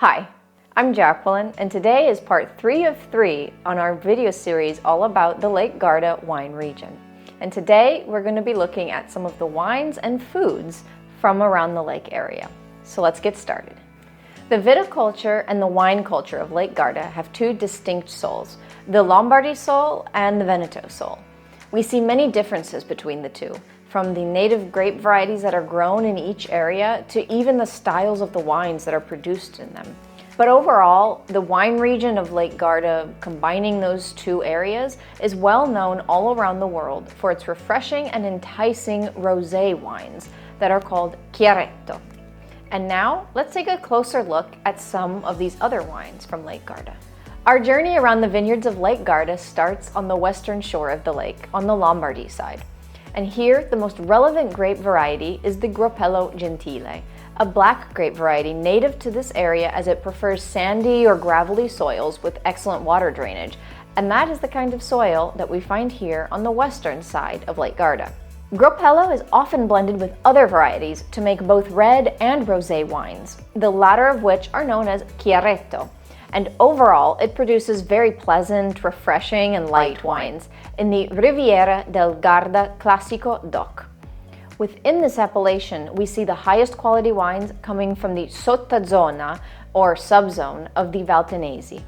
Hi, I'm Jacqueline, and today is part 3 of 3 on our video series all about the Lake Garda wine region. And today we're going to be looking at some of the wines and foods from around the lake area. So let's get started. The viticulture and the wine culture of Lake Garda have two distinct souls, the Lombardy soul and the Veneto soul. We see many differences between the two, from the native grape varieties that are grown in each area to even the styles of the wines that are produced in them. But overall, the wine region of Lake Garda, combining those two areas, is well known all around the world for its refreshing and enticing rosé wines that are called Chiaretto. And now, let's take a closer look at some of these other wines from Lake Garda. Our journey around the vineyards of Lake Garda starts on the western shore of the lake, on the Lombardy side. And here, the most relevant grape variety is the Gropello Gentile, a black grape variety native to this area as it prefers sandy or gravelly soils with excellent water drainage, and that is the kind of soil that we find here on the western side of Lake Garda. Gropello is often blended with other varieties to make both red and rosé wines, the latter of which are known as Chiaretto. And overall, it produces very pleasant, refreshing, and light wines in the Riviera del Garda Classico DOC. Within this appellation, we see the highest quality wines coming from the Sottazona, or subzone, of the Valtenesi.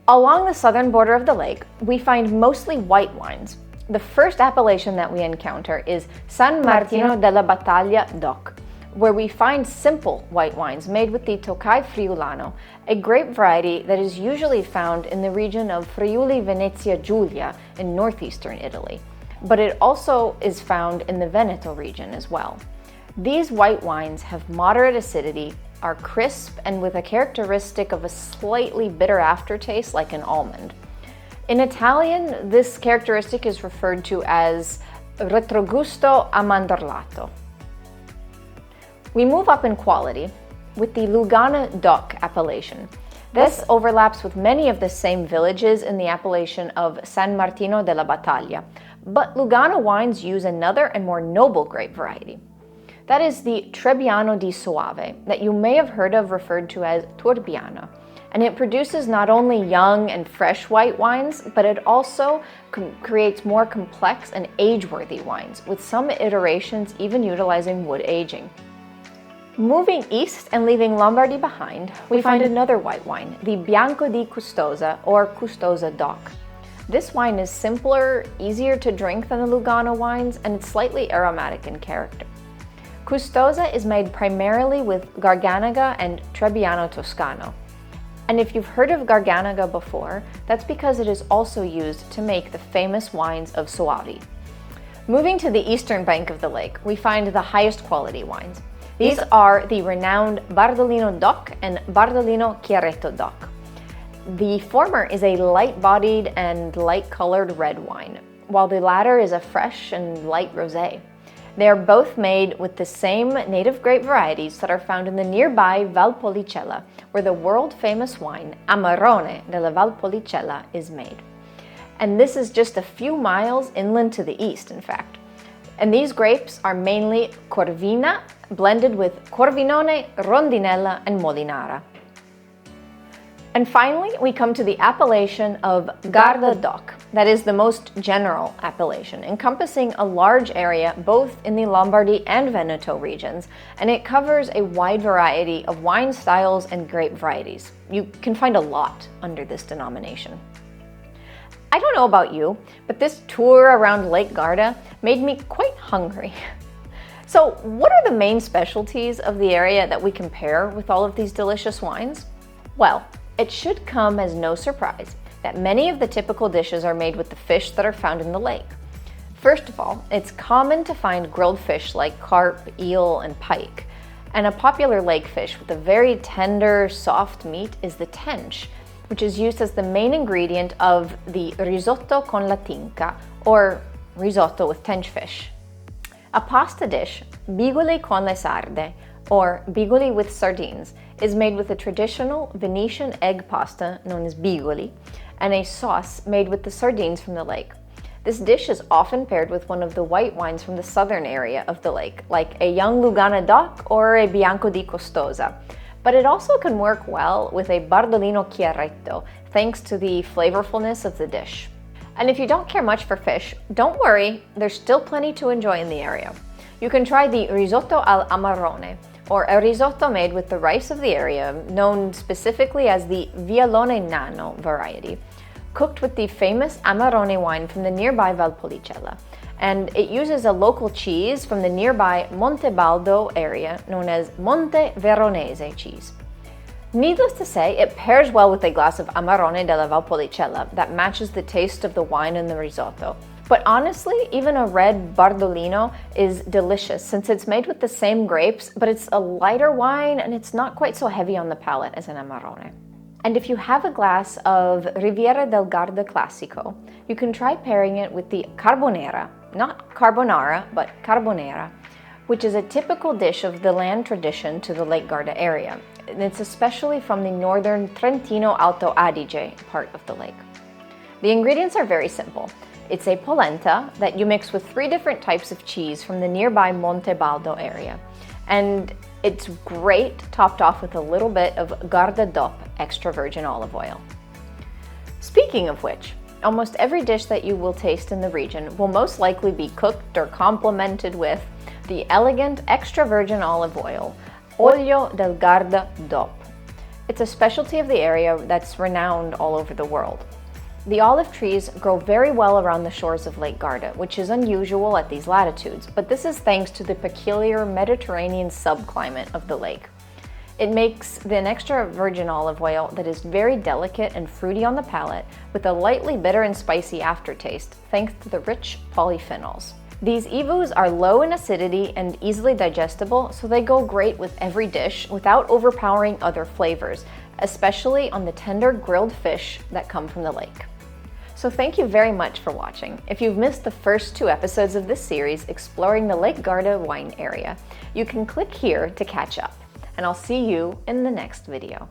Along the southern border of the lake, we find mostly white wines. The first appellation that we encounter is San Martino della Battaglia DOC, where we find simple white wines made with the Tokai Friulano, a grape variety that is usually found in the region of Friuli Venezia Giulia in northeastern Italy, but it also is found in the Veneto region as well. These white wines have moderate acidity, are crisp, and with a characteristic of a slightly bitter aftertaste like an almond. In Italian, this characteristic is referred to as retrogusto amandorlato. We move up in quality with the Lugana DOC appellation. This overlaps with many of the same villages in the appellation of San Martino della Battaglia, but Lugana wines use another and more noble grape variety. That is the Trebbiano di Soave, that you may have heard of referred to as Torbiano, and it produces not only young and fresh white wines, but it also creates more complex and age-worthy wines, with some iterations even utilizing wood aging. Moving east and leaving Lombardy behind, we find another white wine, the Bianco di Custoza, or Custoza DOC. This wine is simpler, easier to drink than the Lugano wines, and it's slightly aromatic in character. Custoza is made primarily with Garganega and Trebbiano Toscano. And if you've heard of Garganega before, that's because it is also used to make the famous wines of Soavi. Moving to the eastern bank of the lake, we find the highest quality wines. These are the renowned Bardolino DOC and Bardolino Chiaretto DOC. The former is a light-bodied and light-colored red wine, while the latter is a fresh and light rosé. They are both made with the same native grape varieties that are found in the nearby Valpolicella, where the world-famous wine Amarone della Valpolicella is made. And this is just a few miles inland to the east, in fact. And these grapes are mainly Corvina, blended with Corvinone, Rondinella, and Molinara. And finally, we come to the appellation of Garda DOC. That is the most general appellation, encompassing a large area both in the Lombardy and Veneto regions, and it covers a wide variety of wine styles and grape varieties. You can find a lot under this denomination. I don't know about you, but this tour around Lake Garda made me quite hungry. So what are the main specialties of the area that we compare with all of these delicious wines? Well, it should come as no surprise that many of the typical dishes are made with the fish that are found in the lake. First of all, it's common to find grilled fish like carp, eel, and pike. And a popular lake fish with a very tender, soft meat is the tench, which is used as the main ingredient of the risotto con la tinca, or risotto with tench fish. A pasta dish, bigoli con le sarde, or bigoli with sardines, is made with a traditional Venetian egg pasta known as bigoli, and a sauce made with the sardines from the lake. This dish is often paired with one of the white wines from the southern area of the lake, like a young Lugana DOC or a Bianco di Custoza. But it also can work well with a Bardolino chiarretto, thanks to the flavorfulness of the dish. And if you don't care much for fish, don't worry, there's still plenty to enjoy in the area. You can try the risotto al amarone, or a risotto made with the rice of the area, known specifically as the Vialone Nano variety, cooked with the famous Amarone wine from the nearby Valpolicella. And it uses a local cheese from the nearby Montebaldo area known as Monte Veronese cheese. Needless to say, it pairs well with a glass of Amarone della Valpolicella that matches the taste of the wine in the risotto. But honestly, even a red Bardolino is delicious since it's made with the same grapes, but it's a lighter wine and it's not quite so heavy on the palate as an Amarone. And if you have a glass of Riviera del Garda Classico, you can try pairing it with the Carbonera, not carbonara, but Carbonera, which is a typical dish of the land tradition to the Lake Garda area. And it's especially from the northern Trentino Alto Adige part of the lake. The ingredients are very simple. It's a polenta that you mix with 3 different types of cheese from the nearby Montebaldo area. And it's great topped off with a little bit of Garda DOP extra virgin olive oil. Speaking of which, almost every dish that you will taste in the region will most likely be cooked or complemented with the elegant extra virgin olive oil, Olio del Garda DOP. It's a specialty of the area that's renowned all over the world. The olive trees grow very well around the shores of Lake Garda, which is unusual at these latitudes, but this is thanks to the peculiar Mediterranean subclimate of the lake. It makes an extra virgin olive oil that is very delicate and fruity on the palate, with a lightly bitter and spicy aftertaste, thanks to the rich polyphenols. These evus are low in acidity and easily digestible, so they go great with every dish without overpowering other flavors, especially on the tender grilled fish that come from the lake. So thank you very much for watching. If you've missed the first 2 episodes of this series exploring the Lake Garda wine area, you can click here to catch up, and I'll see you in the next video.